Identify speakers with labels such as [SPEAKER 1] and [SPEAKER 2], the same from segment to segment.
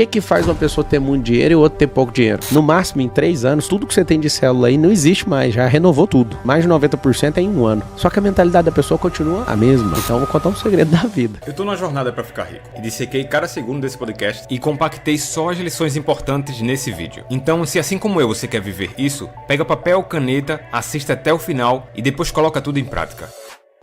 [SPEAKER 1] que faz uma pessoa ter muito dinheiro e o outro ter pouco dinheiro? No máximo, em 3 anos, tudo que você tem de célula aí não existe mais, já renovou tudo. Mais de 90% é em 1 ano. Só que a mentalidade da pessoa continua a mesma. Então eu vou contar um segredo da vida.
[SPEAKER 2] Eu tô numa jornada pra ficar rico e dissequei cada segundo desse podcast e compactei só as lições importantes nesse vídeo. Então, se assim como eu você quer viver isso, pega papel, caneta, assista até o final e depois coloca tudo em prática.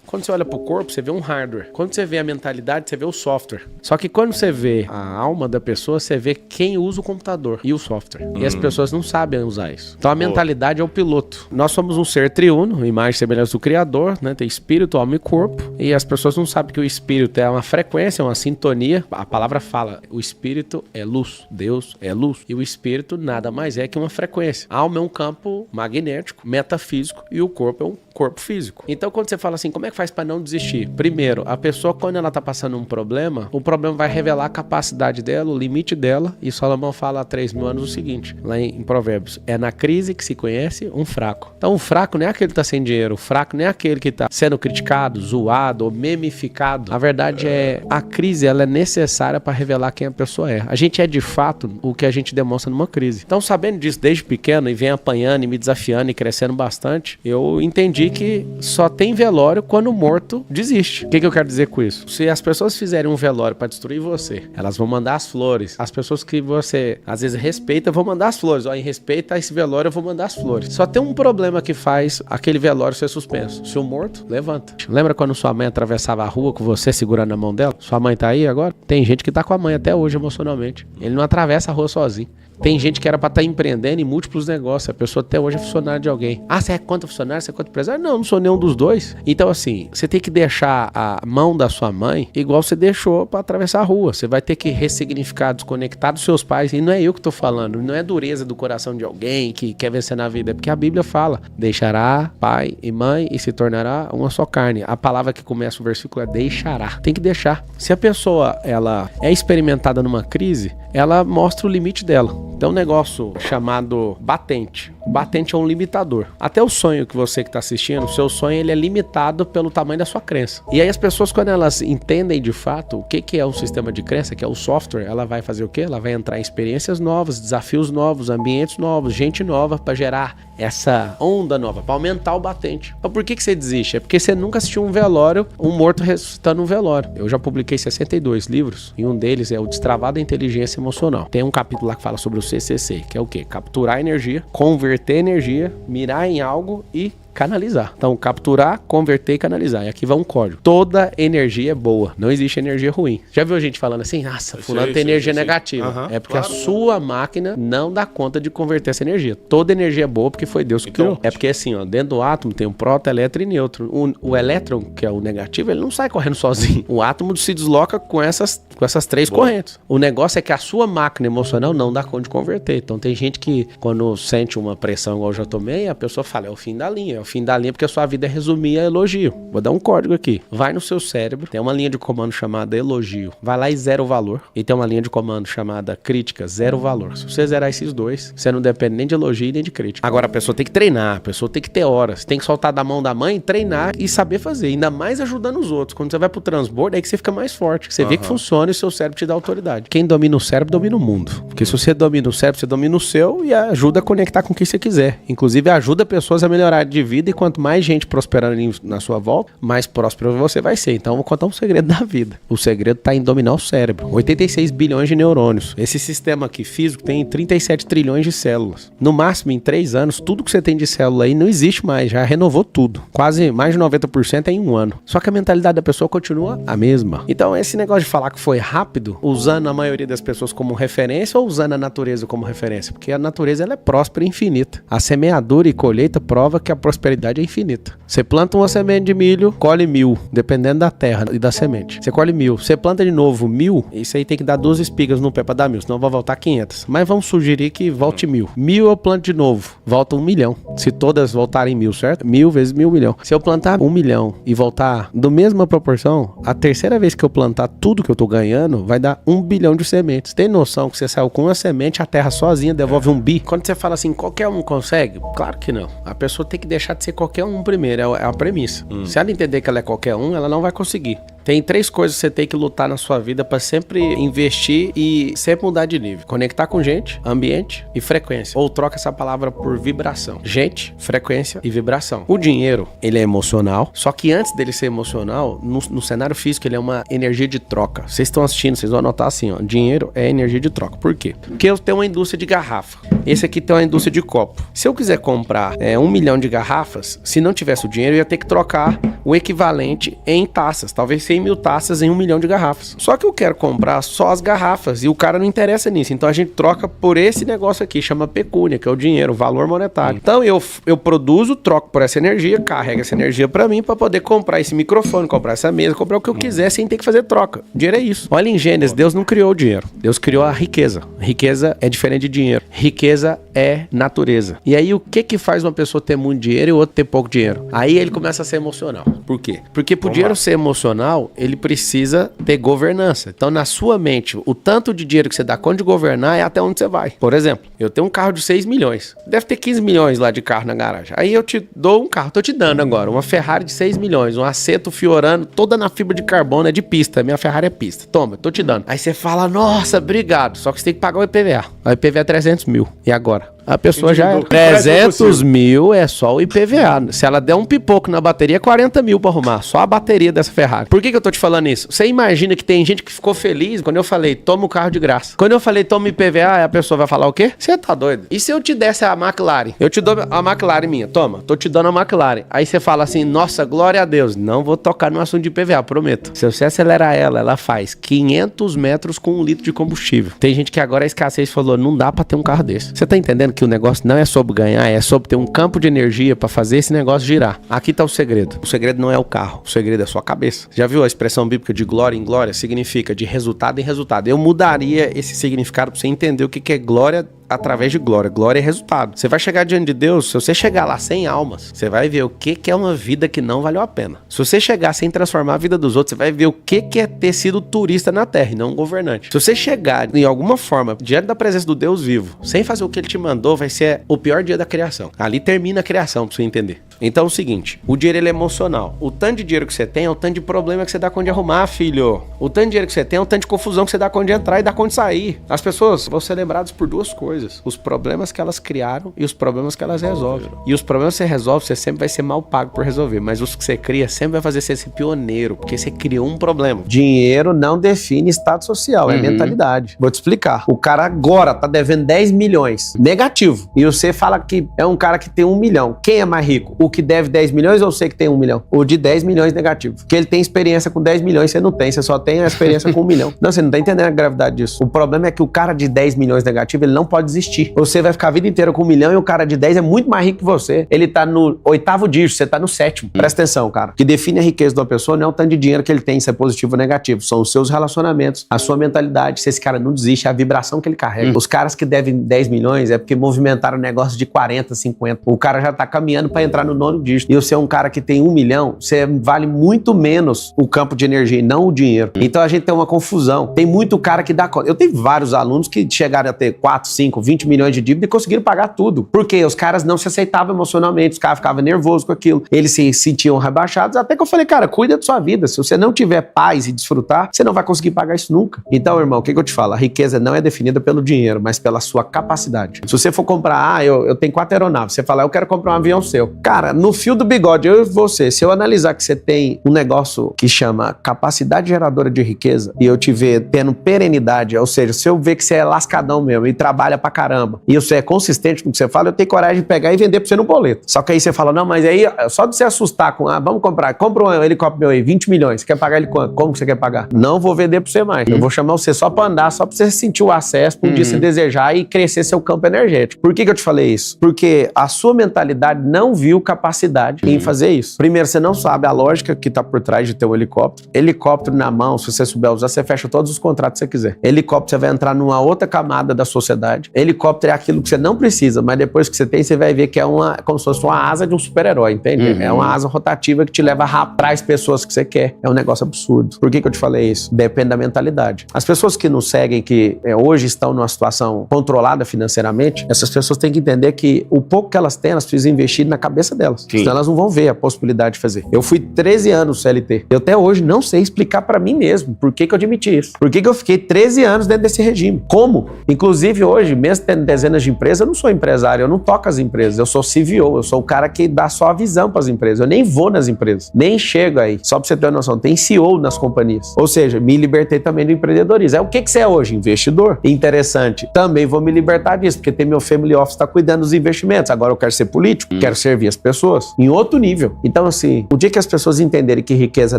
[SPEAKER 1] Quando você olha pro corpo, você vê um hardware. Quando você vê a mentalidade, você vê o software. Só que quando você vê a alma da pessoa, você vê quem usa o computador e o software. E as pessoas não sabem usar isso. Então a mentalidade é o piloto. Nós somos um ser triuno, imagem e semelhança do Criador, né? Tem espírito, alma e corpo. E as pessoas não sabem que o espírito é uma frequência, uma sintonia. A palavra fala, o espírito é luz. Deus é luz. E o espírito nada mais é que uma frequência. A alma é um campo magnético, metafísico, e o corpo é um corpo físico. Então quando você fala assim, como é que faz para não desistir? Primeiro, a pessoa quando ela tá passando um problema, o problema vai revelar a capacidade dela, o limite dela, e Salomão fala há 3.000 anos o seguinte, lá em Provérbios, é na crise que se conhece um fraco. Então o fraco não é aquele que tá sem dinheiro, o fraco não é aquele que tá sendo criticado, zoado ou memificado. A verdade é, a crise ela é necessária para revelar quem a pessoa é. A gente é de fato o que a gente demonstra numa crise. Então sabendo disso desde pequeno e vem apanhando e me desafiando e crescendo bastante, eu entendi que só tem velório quando o morto desiste. O que eu quero dizer com isso? Se as pessoas fizerem um velório para destruir você, elas vão mandar as flores. As pessoas que você às vezes respeita vão mandar as flores. Ó, em respeito a esse velório eu vou mandar as flores. Só tem um problema que faz aquele velório ser suspenso. Se o morto, levanta. Lembra quando sua mãe atravessava a rua com você segurando a mão dela? Sua mãe tá aí agora? Tem gente que tá com a mãe até hoje emocionalmente. Ele não atravessa a rua sozinho. Tem gente que era pra estar empreendendo em múltiplos negócios. A pessoa até hoje é funcionária de alguém. Ah, você é contra funcionário? Você é contra empresário? Não sou nenhum dos dois. Então assim, você tem que deixar a mão da sua mãe igual você deixou pra atravessar a rua. Você vai ter que ressignificar, desconectar dos seus pais. E não é eu que tô falando. Não é dureza do coração de alguém que quer vencer na vida. É porque a Bíblia fala, deixará pai e mãe e se tornará uma só carne. A palavra que começa o versículo é deixará. Tem que deixar. Se a pessoa ela é experimentada numa crise, ela mostra o limite dela. Tem um negócio chamado batente. O batente é um limitador. Até o sonho que você que está assistindo, o seu sonho ele é limitado pelo tamanho da sua crença. E aí as pessoas, quando elas entendem de fato o que é um sistema de crença, que é o software, ela vai fazer o quê? Ela vai entrar em experiências novas, desafios novos, ambientes novos, gente nova para gerar essa onda nova, para aumentar o batente. Então por que você desiste? É porque você nunca assistiu um velório, um morto ressuscitando um velório. Eu já publiquei 62 livros e um deles é o Destravado da Inteligência Emocional. Tem um capítulo lá que fala sobre o CCC, que é o quê? Capturar energia, converter energia, mirar em algo e canalizar. Então, capturar, converter e canalizar. E aqui vai um código. Toda energia é boa. Não existe energia ruim. Já viu gente falando assim, nossa, fulano tem energia negativa. É porque a sua máquina não dá conta de converter essa energia. Toda energia é boa porque foi Deus que criou. É porque assim, ó, dentro do átomo tem um próton, elétron e nêutron. O elétron, que é o negativo, ele não sai correndo sozinho. O átomo se desloca com essas 3 correntes. O negócio é que a sua máquina emocional não dá conta de converter. Então tem gente que quando sente uma pressão igual eu já tomei, a pessoa fala, é o fim da linha. Fim da linha porque a sua vida é resumir a elogio. Vou dar um código aqui. Vai no seu cérebro, tem uma linha de comando chamada elogio. Vai lá e zera o valor. E tem uma linha de comando chamada crítica, zero o valor. Se você zerar esses dois, você não depende nem de elogio nem de crítica. Agora a pessoa tem que treinar, a pessoa tem que ter horas. Tem que soltar da mão da mãe, treinar e saber fazer. Ainda mais ajudando os outros. Quando você vai pro transbordo, é que você fica mais forte. Você vê que funciona e o seu cérebro te dá autoridade. Quem domina o cérebro, domina o mundo. Porque se você domina o cérebro, você domina o seu e ajuda a conectar com quem você quiser. Inclusive ajuda pessoas a melhorar de vida e quanto mais gente prosperando na sua volta, mais próspero você vai ser. Então eu vou contar um segredo da vida. O segredo está em dominar o cérebro. 86 bilhões de neurônios. Esse sistema aqui físico tem 37 trilhões de células. No máximo, em 3 anos, tudo que você tem de célula aí não existe mais. Já renovou tudo. Quase mais de 90% é em 1 ano. Só que a mentalidade da pessoa continua a mesma. Então esse negócio de falar que foi rápido, usando a maioria das pessoas como referência ou usando a natureza como referência? Porque a natureza ela é próspera e infinita. A semeadura e colheita prova que a prosperidade é infinita. Você planta uma semente de milho, colhe 1000, dependendo da terra e da semente. Você colhe 1000. Você planta de novo 1000, isso aí tem que dar 2 espigas no pé para dar 1000, senão vai voltar 500. Mas vamos sugerir que volte 1000. 1000 eu planto de novo, volta 1 milhão. Se todas voltarem 1000, certo? 1000 vezes 1000, 1 milhão. Se eu plantar 1 milhão e voltar da mesma proporção, a terceira vez que eu plantar tudo que eu tô ganhando, vai dar 1 bilhão de sementes. Tem noção que você saiu com uma semente, a terra sozinha devolve 1 bi? Quando você fala assim, qualquer um consegue? Claro que não. A pessoa tem que deixar de ser qualquer um primeiro, é a premissa. Se ela entender que ela é qualquer um, ela não vai conseguir. Tem 3 coisas que você tem que lutar na sua vida pra sempre investir e sempre mudar de nível. Conectar com gente, ambiente e frequência. Ou troca essa palavra por vibração. Gente, frequência e vibração. O dinheiro, ele é emocional, só que antes dele ser emocional, no cenário físico, ele é uma energia de troca. Vocês estão assistindo, vocês vão anotar assim, ó. Dinheiro é energia de troca. Por quê? Porque eu tenho uma indústria de garrafa. Esse aqui tem uma indústria de copo. Se eu quiser comprar 1 milhão de garrafas, se não tivesse o dinheiro, eu ia ter que trocar o equivalente em taças. Talvez 100 mil taças em 1 milhão de garrafas. Só que eu quero comprar só as garrafas e o cara não interessa nisso. Então a gente troca por esse negócio aqui, chama pecúnia, que é o dinheiro, o valor monetário. Então eu produzo, troco por essa energia, carrego essa energia pra mim pra poder comprar esse microfone, comprar essa mesa, comprar o que eu quiser sem ter que fazer troca. Dinheiro é isso. Olha em Gênesis, Deus não criou o dinheiro. Deus criou a riqueza. Riqueza é diferente de dinheiro. Riqueza é natureza. E aí o que faz uma pessoa ter muito dinheiro e o outro ter pouco dinheiro? Aí ele começa a ser emocional. Por quê? Porque pro dinheiro ser emocional, ele precisa ter governança. Então na sua mente, o tanto de dinheiro que você dá conta de governar é até onde você vai. Por exemplo, eu tenho um carro de 6 milhões. Deve ter 15 milhões lá de carro na garagem. Aí eu te dou um carro, tô te dando agora, uma Ferrari de 6 milhões, um Aceto Fiorano, toda na fibra de carbono, é de pista. Minha Ferrari é pista. Toma, tô te dando. Aí você fala, nossa, obrigado. Só que você tem que pagar o IPVA. O IPVA é 300 mil. E agora? A pessoa já é 300 mil é só o IPVA. Se ela der um pipoco na bateria, 40 mil pra arrumar. Só a bateria dessa Ferrari. Por que eu tô te falando isso? Você imagina que tem gente que ficou feliz quando eu falei, toma o carro de graça. Quando eu falei, toma o IPVA, a pessoa vai falar o quê? Você tá doido? E se eu te desse a McLaren? Eu te dou a McLaren minha. Toma, tô te dando a McLaren. Aí você fala assim, nossa, glória a Deus. Não vou tocar no assunto de IPVA, prometo. Se você acelerar ela faz 500 metros com 1 litro de combustível. Tem gente que agora a escassez falou, não dá pra ter um carro desse. Você tá entendendo que o negócio não é sobre ganhar, é sobre ter um campo de energia pra fazer esse negócio girar. Aqui tá o segredo. O segredo não é o carro, o segredo é a sua cabeça. Já viu a expressão bíblica de glória em glória? Significa de resultado em resultado. Eu mudaria esse significado pra você entender o que é glória através de glória. Glória é resultado. Você vai chegar diante de Deus, se você chegar lá sem almas, você vai ver o que é uma vida que não valeu a pena. Se você chegar sem transformar a vida dos outros, você vai ver o que é ter sido turista na terra e não um governante. Se você chegar, de alguma forma, diante da presença do Deus vivo, sem fazer o que ele te mandou, vai ser o pior dia da criação. Ali termina a criação, pra você entender. Então é o seguinte, o dinheiro ele é emocional. O tanto de dinheiro que você tem é o tanto de problema que você dá conta de arrumar, filho. O tanto de dinheiro que você tem é o tanto de confusão que você dá conta de entrar e dá conta de sair. As pessoas vão ser lembradas por 2 coisas. Os problemas que elas criaram e os problemas que elas resolvem. E os problemas que você resolve, você sempre vai ser mal pago por resolver. Mas os que você cria sempre vai fazer você ser pioneiro, porque você criou um problema. Dinheiro não define estado social, é mentalidade. Vou te explicar. O cara agora tá devendo 10 milhões, negativo. E você fala que é um cara que tem 1 milhão. Quem é mais rico? O que deve 10 milhões ou você que tem 1 milhão? O de 10 milhões negativo. Porque ele tem experiência com 10 milhões, você não tem. Você só tem a experiência com 1 milhão. Não, você não tá entendendo a gravidade disso. O problema é que o cara de 10 milhões negativo, ele não pode desistir. Você vai ficar a vida inteira com 1 milhão e o cara de 10 é muito mais rico que você. Ele tá no 8º dígito, você tá no 7º. Presta atenção, cara. O que define a riqueza de uma pessoa não é o tanto de dinheiro que ele tem, se é positivo ou negativo. São os seus relacionamentos, a sua mentalidade. Se esse cara não desiste, é a vibração que ele carrega. Os caras que devem 10 milhões é porque movimentaram um negócio de 40, 50. O cara já tá caminhando pra entrar no 9º dígito. E você é um cara que tem 1 milhão, você vale muito menos o campo de energia e não o dinheiro. Então a gente tem uma confusão. Tem muito cara que dá conta. Eu tenho vários alunos que chegaram a ter 4, 5, 20 milhões de dívida e conseguiram pagar tudo. Porque os caras não se aceitavam emocionalmente, os caras ficavam nervosos com aquilo. Eles se sentiam rebaixados. Até que eu falei, cara, cuida da sua vida. Se você não tiver paz e desfrutar, você não vai conseguir pagar isso nunca. Então, irmão, o que eu te falo? A riqueza não é definida pelo dinheiro, mas pela sua capacidade. Se você for comprar, eu tenho 4 aeronaves. Você fala, eu quero comprar um avião seu. Cara, no fio do bigode, eu e você, se eu analisar que você tem um negócio que chama capacidade geradora de riqueza e eu te ver tendo perenidade, ou seja, se eu ver que você é lascadão mesmo e trabalha pra caramba e você é consistente com o que você fala, eu tenho coragem de pegar e vender pra você no boleto. Só que aí você fala, não, mas aí só de você assustar com, vamos comprar, compra um helicóptero meu aí, 20 milhões, você quer pagar ele quanto? Como que você quer pagar? Não vou vender pra você mais. Eu vou chamar você só pra andar, só pra você sentir o acesso, pra um dia você desejar e crescer seu campo energético. Por que eu te falei isso? Porque a sua mentalidade não viu capacidade em fazer isso. Primeiro, você não sabe a lógica que tá por trás de ter um helicóptero. Helicóptero na mão, se você souber usar, você fecha todos os contratos que você quiser. Helicóptero, você vai entrar numa outra camada da sociedade. Helicóptero é aquilo que você não precisa, mas depois que você tem, você vai ver que é como se fosse uma asa de um super-herói, entende? É uma asa rotativa que te leva a rapar as pessoas que você quer. É um negócio absurdo. Por que eu te falei isso? Depende da mentalidade. As pessoas que nos seguem, que hoje estão numa situação controlada financeiramente, essas pessoas têm que entender que o pouco que elas têm, elas precisam investir na cabeça delas. delas.
[SPEAKER 2] Sim.
[SPEAKER 1] Senão elas não vão ver a possibilidade de fazer. Eu fui 13 anos CLT. Eu até hoje não sei explicar pra mim mesmo por que eu admiti isso. Por que eu fiquei 13 anos dentro desse regime. Como? Inclusive hoje, mesmo tendo dezenas de empresas, eu não sou empresário, eu não toco as empresas. Eu sou CVO, eu sou o cara que dá só a visão pras empresas. Eu nem vou nas empresas, nem chego aí. Só pra você ter uma noção, tem CEO nas companhias. Ou seja, me libertei também do empreendedorismo. O que você é hoje? Investidor. Interessante. Também vou me libertar disso, porque tem meu family office tá cuidando dos investimentos. Agora eu quero ser político, quero servir as pessoas em outro nível. Então assim, o dia que as pessoas entenderem que riqueza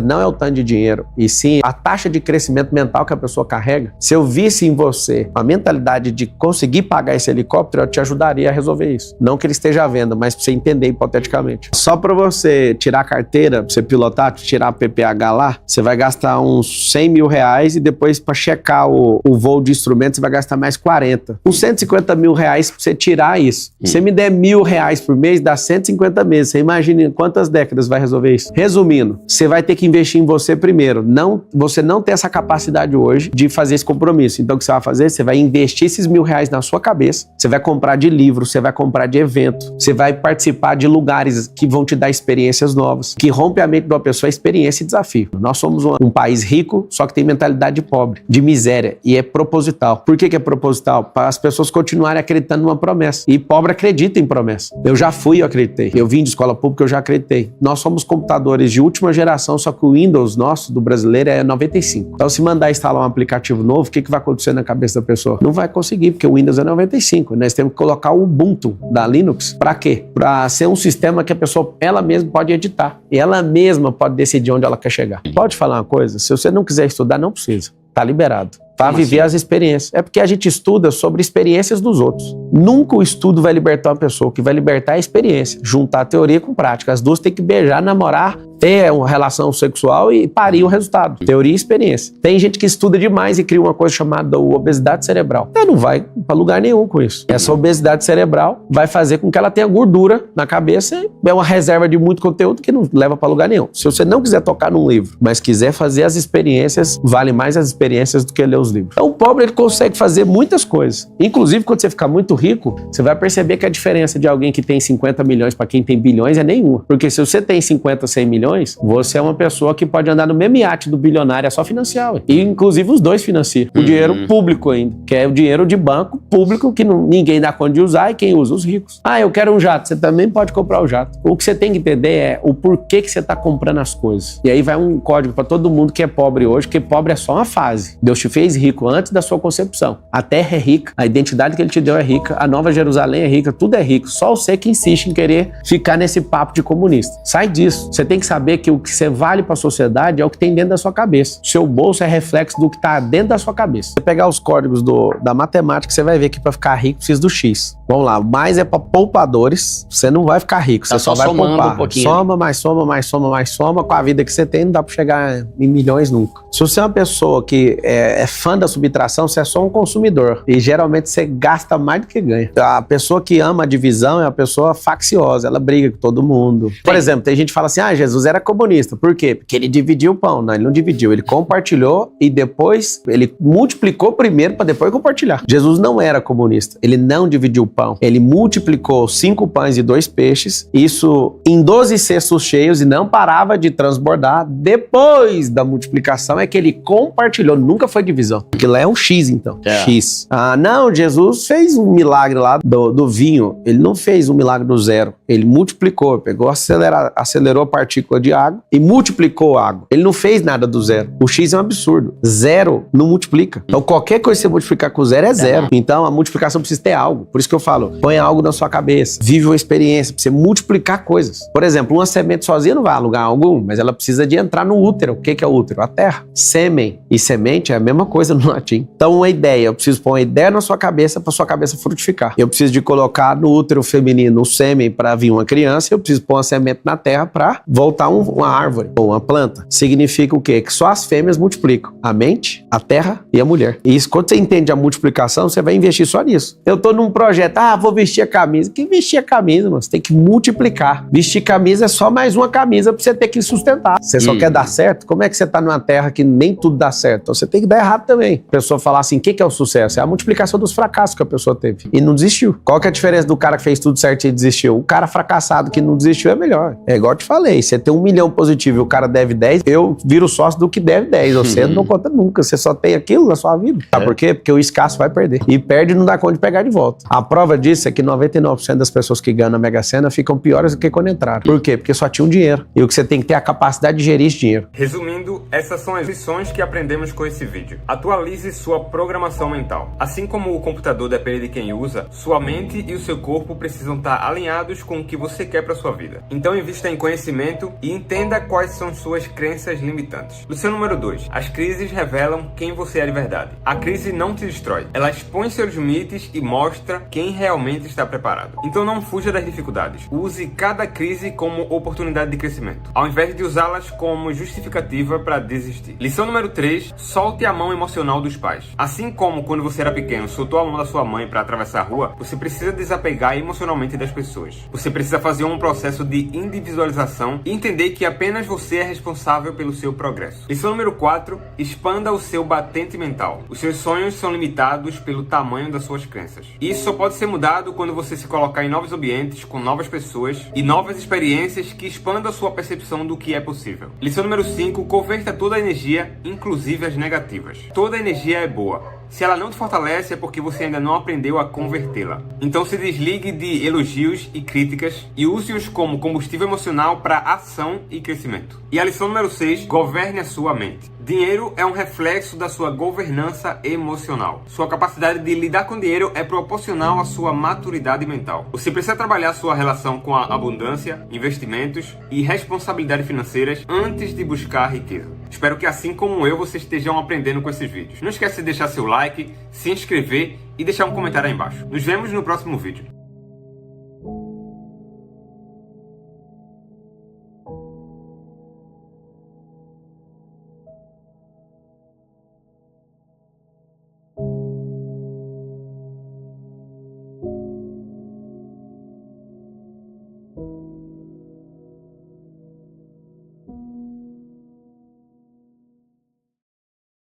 [SPEAKER 1] não é o tanto de dinheiro, e sim a taxa de crescimento mental que a pessoa carrega, se eu visse em você a mentalidade de conseguir pagar esse helicóptero, eu te ajudaria a resolver isso. Não que ele esteja à venda, mas pra você entender hipoteticamente. Só pra você tirar a carteira, pra você pilotar, tirar a PPH lá, você vai gastar uns 100 mil reais e depois pra checar o voo de instrumentos você vai gastar mais 40. Uns 150 mil reais pra você tirar isso. Se você me der R$1.000 por mês, dá 150 meses. Você imagina em quantas décadas vai resolver isso? Resumindo, você vai ter que investir em você primeiro. Você não tem essa capacidade hoje de fazer esse compromisso. Então o que você vai fazer? Você vai investir esses R$1.000 na sua cabeça, você vai comprar de livro, você vai comprar de evento, você vai participar de lugares que vão te dar experiências novas, que rompe a mente de uma pessoa, experiência e desafio. Nós somos um país rico, só que tem mentalidade de pobre, de miséria, e é proposital. Por que é proposital? Para as pessoas continuarem acreditando numa promessa. E pobre acredita em promessa. Eu já fui, eu acreditei. Eu vim de escola pública, eu já acreditei. Nós somos computadores de última geração, só que o Windows nosso, do brasileiro, é 95. Então se mandar instalar um aplicativo novo, o que vai acontecer na cabeça da pessoa? Não vai conseguir, porque o Windows é 95. Nós temos que colocar o Ubuntu da Linux. Para quê? Para ser um sistema que a pessoa, ela mesma pode editar. E ela mesma pode decidir onde ela quer chegar. Pode falar uma coisa? Se você não quiser estudar, não precisa. Tá liberado. Para viver as experiências. É porque a gente estuda sobre experiências dos outros. Nunca o estudo vai libertar uma pessoa. O que vai libertar é a experiência. Juntar a teoria com prática. As duas têm que beijar, namorar, ter uma relação sexual e parir o resultado. Teoria e experiência. Tem gente que estuda demais e cria uma coisa chamada obesidade cerebral. Ela não vai para lugar nenhum com isso. Essa obesidade cerebral vai fazer com que ela tenha gordura na cabeça e é uma reserva de muito conteúdo que não leva para lugar nenhum. Se você não quiser tocar num livro, mas quiser fazer as experiências, vale mais as experiências do que ler os livros. Então o pobre ele consegue fazer muitas coisas. Inclusive quando você ficar muito rico, você vai perceber que a diferença de alguém que tem 50 milhões para quem tem bilhões é nenhuma. Porque se você tem 50, 100 milhões, você é uma pessoa que pode andar no mesmo iate do bilionário, é só financiar. Ué. E inclusive os dois financiam. O dinheiro público ainda, que é o dinheiro de banco público que ninguém dá conta de usar e quem usa? Os ricos. Ah, eu quero um jato. Você também pode comprar o jato. O que você tem que entender é o porquê que você está comprando as coisas. E aí vai um código para todo mundo que é pobre hoje, porque pobre é só uma fase. Deus te fez rico antes da sua concepção. A terra é rica, a identidade que ele te deu é rica, a Nova Jerusalém é rica, tudo é rico. Só você que insiste em querer ficar nesse papo de comunista. Sai disso. Você tem que saber que o que você vale para a sociedade é o que tem dentro da sua cabeça. Seu bolso é reflexo do que está dentro da sua cabeça. Você pegar os códigos da matemática, você vai ver que para ficar rico precisa do X. Vamos lá, mais é para poupadores, você não vai ficar rico, você só vai poupar. Um pouquinho. Soma, mais soma, mais soma, mais soma, com a vida que você tem não dá para chegar em milhões nunca. Se você é uma pessoa que é fã da subtração, você é só um consumidor e geralmente você gasta mais do que ganha. A pessoa que ama a divisão é uma pessoa facciosa, ela briga com todo mundo. Por exemplo, tem gente que fala assim, Jesus era comunista. Por quê? Porque ele dividiu o pão. Não, ele não dividiu, ele compartilhou e depois ele multiplicou primeiro para depois compartilhar. Jesus não era comunista, ele não dividiu o pão. Ele multiplicou 5 pães e 2 peixes, isso em 12 cestos cheios e não parava de transbordar. Depois da multiplicação é que ele compartilhou, nunca foi divisão. Aquilo é um X então, X. Ah, não, Jesus fez um milagre lá do vinho, ele não fez um milagre do zero, ele multiplicou, pegou, acelerou a partícula de água e multiplicou a água. Ele não fez nada do zero. O X é um absurdo. Zero não multiplica. Então qualquer coisa que você multiplicar com zero é zero. Então a multiplicação precisa ter algo. Por isso que eu falo, põe algo na sua cabeça, vive uma experiência, pra você multiplicar coisas. Por exemplo, uma semente sozinha não vai a lugar algum, mas ela precisa de entrar no útero. O que é o útero? A terra. Sêmen e semente é a mesma coisa no latim. Então uma ideia, eu preciso pôr uma ideia na sua cabeça para sua cabeça frutificar. Eu preciso de colocar no útero feminino o sêmen para vir uma criança, eu preciso pôr uma semente na terra para voltar uma árvore ou uma planta. Significa o quê? Que só as fêmeas multiplicam. A mente, a terra e a mulher. E isso, quando você entende a multiplicação, você vai investir só nisso. Eu tô num projeto, argumentar, vou vestir a camisa. Que vestir a camisa, mano? Você tem que multiplicar. Vestir camisa é só mais uma camisa pra você ter que sustentar. Você só quer dar certo? Como é que você tá numa terra que nem tudo dá certo? Então você tem que dar errado também. A pessoa falar assim, o que é o sucesso? É a multiplicação dos fracassos que a pessoa teve. E não desistiu. Qual que é a diferença do cara que fez tudo certo e desistiu? O cara fracassado que não desistiu é melhor. É igual eu te falei, você tem 1 milhão positivo e o cara deve 10, eu viro sócio do que deve 10. Você não conta nunca, você só tem aquilo na sua vida. Sabe por quê? Porque o escasso vai perder. E perde e não dá conta de pegar de volta. A prova disso é que 99% das pessoas que ganham na Mega Sena ficam piores do que quando entraram. Por quê? Porque só tinham dinheiro. E o que você tem que ter é a capacidade de gerir esse dinheiro.
[SPEAKER 2] Resumindo, essas são as lições que aprendemos com esse vídeo. Atualize sua programação mental. Assim como o computador depende de quem usa, sua mente e o seu corpo precisam estar alinhados com o que você quer para sua vida. Então invista em conhecimento e entenda quais são suas crenças limitantes. Lição número 2. As crises revelam quem você é de verdade. A crise não te destrói. Ela expõe seus limites e mostra quem realmente está preparado. Então não fuja das dificuldades. Use cada crise como oportunidade de crescimento, ao invés de usá-las como justificativa para desistir. Lição número 3. Solte a mão emocional dos pais. Assim como quando você era pequeno, soltou a mão da sua mãe para atravessar a rua, você precisa desapegar emocionalmente das pessoas. Você precisa fazer um processo de individualização e entender que apenas você é responsável pelo seu progresso. Lição número 4. Expanda o seu batente mental. Os seus sonhos são limitados pelo tamanho das suas crenças. Isso só pode ser mudado quando você se colocar em novos ambientes, com novas pessoas e novas experiências que expandam a sua percepção do que é possível. Lição número 5. Converta toda a energia, inclusive as negativas. Toda energia é boa. Se ela não te fortalece é porque você ainda não aprendeu a convertê-la. Então se desligue de elogios e críticas e use-os como combustível emocional para ação e crescimento. E a lição número 6, governe a sua mente. Dinheiro é um reflexo da sua governança emocional. Sua capacidade de lidar com dinheiro é proporcional à sua maturidade mental. Você precisa trabalhar sua relação com a abundância, investimentos e responsabilidade financeiras antes de buscar a riqueza. Espero que assim como eu, vocês estejam aprendendo com esses vídeos. Não esqueça de deixar seu like, se inscrever e deixar um comentário aí embaixo. Nos vemos no próximo vídeo.